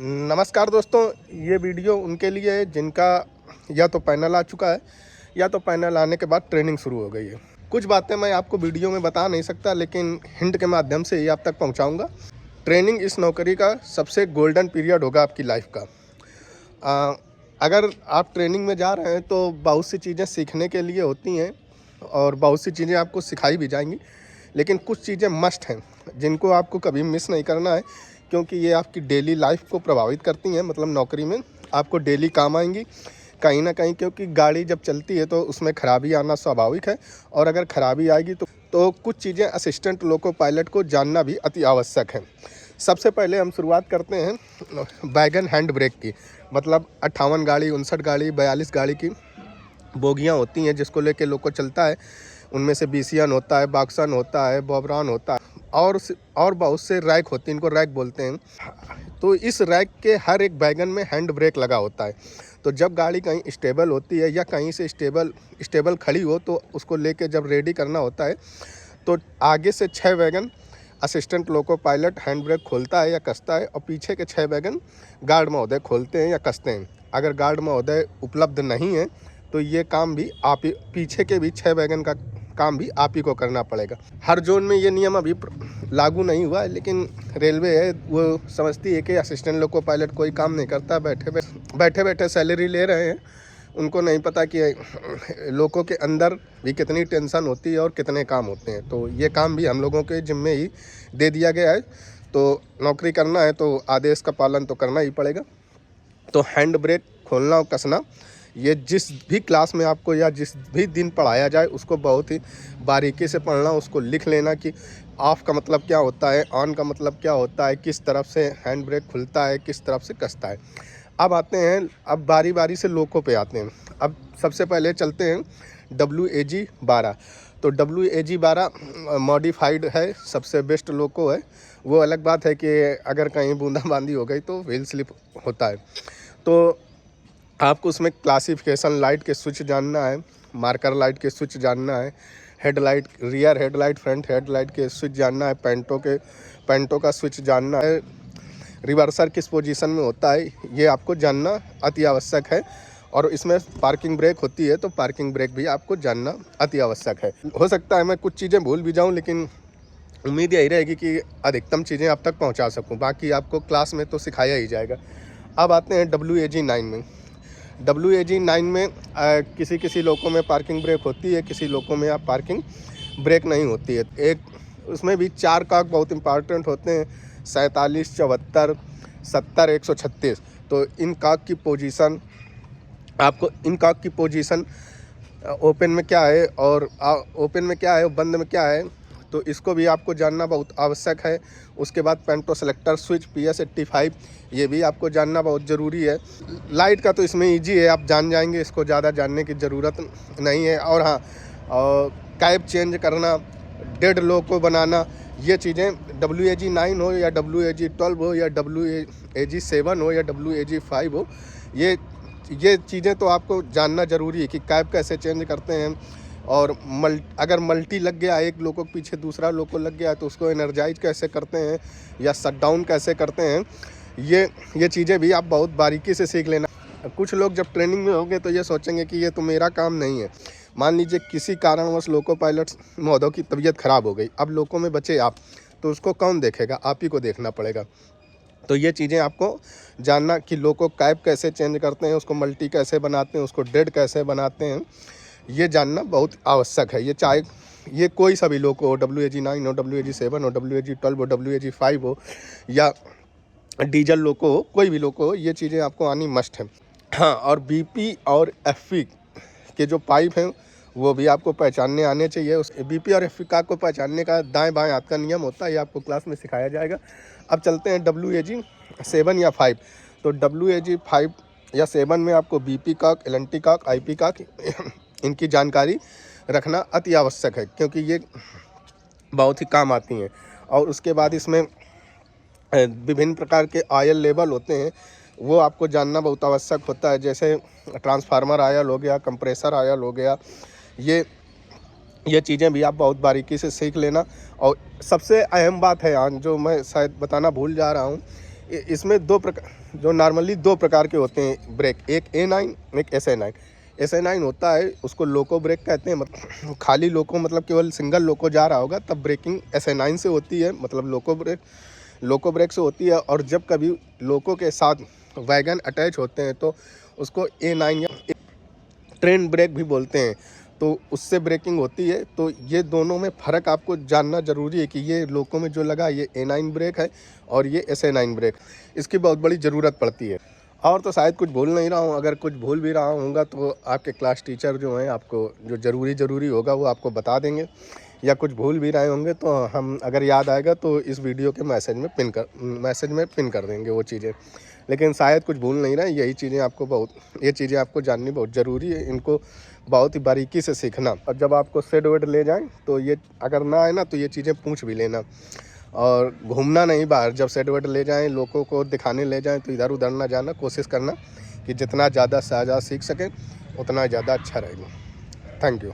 नमस्कार दोस्तों, ये वीडियो उनके लिए है जिनका या तो पैनल आ चुका है या तो पैनल आने के बाद ट्रेनिंग शुरू हो गई है। कुछ बातें मैं आपको वीडियो में बता नहीं सकता, लेकिन हिंट के माध्यम से ये आप तक पहुंचाऊंगा। ट्रेनिंग इस नौकरी का सबसे गोल्डन पीरियड होगा आपकी लाइफ का। अगर आप ट्रेनिंग में जा रहे हैं तो बहुत सी चीज़ें सीखने के लिए होती हैं और बहुत सी चीज़ें आपको सिखाई भी जाएंगी, लेकिन कुछ चीज़ें मस्ट हैं जिनको आपको कभी मिस नहीं करना है, क्योंकि ये आपकी डेली लाइफ को प्रभावित करती हैं। मतलब नौकरी में आपको डेली काम आएंगी कहीं ना कहीं, क्योंकि गाड़ी जब चलती है तो उसमें खराबी आना स्वाभाविक है, और अगर खराबी आएगी तो कुछ चीज़ें असिस्टेंट लोको पायलट को जानना भी अति आवश्यक है। सबसे पहले हम शुरुआत करते हैं वैगन हैंड ब्रेक की। मतलब 58 गाड़ी, 59 गाड़ी, 42 गाड़ी की बोगियाँ होती हैं जिसको लेके लोको चलता है। उनमें से बीसियन होता है, बॉक्सन होता है, बॉबरॉन होता है और बहुत से रैक होते हैं, इनको रैक बोलते हैं। तो इस रैक के हर एक वैगन में हैंड ब्रेक लगा होता है। तो जब गाड़ी कहीं स्टेबल होती है या कहीं से स्टेबल खड़ी हो तो उसको लेके जब रेडी करना होता है तो आगे से 6 wagon assistant loco pilot hand brake खोलता है या कसता है, और पीछे के 6 वैगन गार्ड महोदय खोलते हैं या कसते हैं। अगर गार्ड महोदय उपलब्ध नहीं है तो ये काम भी आप ही, पीछे के भी 6 वैगन का काम भी आप ही को करना पड़ेगा। हर जोन में ये नियम अभी लागू नहीं हुआ है, लेकिन रेलवे है वो समझती है कि असिस्टेंट लोको पायलट कोई काम नहीं करता, बैठे बैठे सैलरी ले रहे हैं। उनको नहीं पता कि लोगों के अंदर भी कितनी टेंशन होती है और कितने काम होते हैं। तो ये काम भी हम लोगों के जिम्मे ही दे दिया गया है। तो नौकरी करना है तो आदेश का पालन तो करना ही पड़ेगा। तो हैंड ब्रेक खोलना और कसना, ये जिस भी क्लास में आपको या जिस भी दिन पढ़ाया जाए उसको बहुत ही बारीकी से पढ़ना, उसको लिख लेना कि ऑफ का मतलब क्या होता है, ऑन का मतलब क्या होता है, किस तरफ से हैंड ब्रेक खुलता है, किस तरफ से कसता है। अब आते हैं, अब बारी बारी से लोको पे आते हैं। अब सबसे पहले चलते हैं WAG 12। तो WAG 12 मॉडिफाइड है, सबसे बेस्ट लोको है। वो अलग बात है कि अगर कहीं बूंदाबांदी हो गई तो व्हील स्लिप होता है। तो आपको उसमें क्लासिफिकेशन लाइट के स्विच जानना है, मार्कर लाइट के स्विच जानना है, headlight, rear headlight, front headlight के स्विच जानना है, पेंटो का स्विच जानना है, रिवर्सर किस पोजीशन में होता है ये आपको जानना अति आवश्यक है। और इसमें पार्किंग ब्रेक होती है तो पार्किंग ब्रेक भी आपको जानना अति आवश्यक है। हो सकता है मैं कुछ चीज़ें भूल भी जाऊँ, लेकिन उम्मीद यही रहेगी कि अधिकतम चीज़ें आप तक पहुँचा सकूँ। बाकी आपको क्लास में तो सिखाया ही जाएगा। अब आते हैं WAG 9 में। WAG 9 में किसी लोको में पार्किंग ब्रेक होती है, किसी लोको में आप पार्किंग ब्रेक नहीं होती है। एक उसमें भी 4 काक बहुत इंपॉर्टेंट होते हैं, 47, 74, 70, 136। तो इन काक की पोजीशन, आपको इन काक की पोजीशन ओपन में क्या है और ओपन में क्या है, बंद में क्या है, तो इसको भी आपको जानना बहुत आवश्यक है। उसके बाद पेंटो सेलेक्टर स्विच PS85, ये भी आपको जानना बहुत ज़रूरी है। लाइट का तो इसमें इजी है, आप जान जाएंगे, इसको ज़्यादा जानने की ज़रूरत नहीं है। और हाँ, कैप चेंज करना, डेड लोको बनाना, ये चीज़ें WAG 9 हो या WAG 12 हो या WAG 7 हो या WAG 5 हो, ये चीज़ें तो आपको जानना ज़रूरी है कि कैप कैसे चेंज करते हैं। और अगर मल्टी लग गया, एक लोको के पीछे दूसरा लोको लग गया, तो उसको एनर्जाइज कैसे करते हैं या शट डाउन कैसे करते हैं, ये चीज़ें भी आप बहुत बारीकी से सीख लेना। कुछ लोग जब ट्रेनिंग में होंगे तो ये सोचेंगे कि ये तो मेरा काम नहीं है। मान लीजिए किसी कारणवश लोको पायलट महोदय की तबीयत ख़राब हो गई, अब लोको में बचे आप, तो उसको कौन देखेगा, आप ही को देखना पड़ेगा। तो ये चीज़ें आपको जानना कि लोको कैप कैसे चेंज करते हैं, उसको मल्टी कैसे बनाते हैं, उसको डेड कैसे बनाते हैं, ये जानना बहुत आवश्यक है। ये चाहे ये कोई सा भी लोको हो, WAG 9 हो, WAG 7 हो, WAG 12 हो, WAG 5 हो या डीजल लोको हो, कोई भी लोको हो, ये चीज़ें आपको आनी मस्ट है। हाँ, और BP और FP के जो पाइप हैं वो भी आपको पहचानने आने चाहिए। उस BP और FP का को पहचानने का दाएं बाएं हाथ का नियम होता है, ये आपको क्लास में सिखाया जाएगा। अब चलते हैं WAG 7 या 5। तो WAG 5 या 7 में आपको BP काक, LNT काक, IP काक, इनकी जानकारी रखना अति आवश्यक है, क्योंकि ये बहुत ही काम आती हैं। और उसके बाद इसमें विभिन्न प्रकार के आयल लेवल होते हैं, वो आपको जानना बहुत आवश्यक होता है। जैसे ट्रांसफार्मर आयल हो गया, कंप्रेसर आयल हो गया, ये चीज़ें भी आप बहुत बारीकी से सीख लेना। और सबसे अहम बात है आज जो मैं शायद बताना भूल जा रहा हूँ, इसमें दो प्रकार, जो नॉर्मली दो प्रकार के होते हैं ब्रेक, एक A9 एक SA9। SA9 होता है उसको लोको ब्रेक कहते हैं, मतलब खाली लोको, मतलब केवल सिंगल लोको जा रहा होगा तब ब्रेकिंग SA9 से होती है, मतलब लोको ब्रेक से होती है। और जब कभी लोको के साथ वैगन अटैच होते हैं तो उसको A9 या ट्रेन ब्रेक भी बोलते हैं, तो उससे ब्रेकिंग होती है। तो ये दोनों में फ़र्क आपको जानना ज़रूरी है कि ये लोको में जो लगा ये A9 ब्रेक है और ये SA9 ब्रेक, इसकी बहुत बड़ी ज़रूरत पड़ती है। और तो शायद कुछ भूल नहीं रहा हूँ, अगर कुछ भूल भी रहा होऊंगा तो आपके क्लास टीचर जो हैं आपको जो ज़रूरी होगा वो आपको बता देंगे, या कुछ भूल भी रहे होंगे तो हम अगर याद आएगा तो इस वीडियो के मैसेज में पिन कर देंगे वो चीज़ें। लेकिन शायद कुछ भूल नहीं रहे, ये चीज़ें आपको जाननी बहुत ज़रूरी है, इनको बहुत ही बारीकी से सीखना। और जब आपको शेड वेड ले जाएं तो ये अगर ना आए ना तो ये चीज़ें पूछ भी लेना, और घूमना नहीं बाहर। जब शेड वेड ले जाएं, लोगों को दिखाने ले जाएं तो इधर उधर ना जाना, कोशिश करना कि जितना ज़्यादा से ज़्यादा सीख सकें उतना ज़्यादा अच्छा रहेगा। Thank you.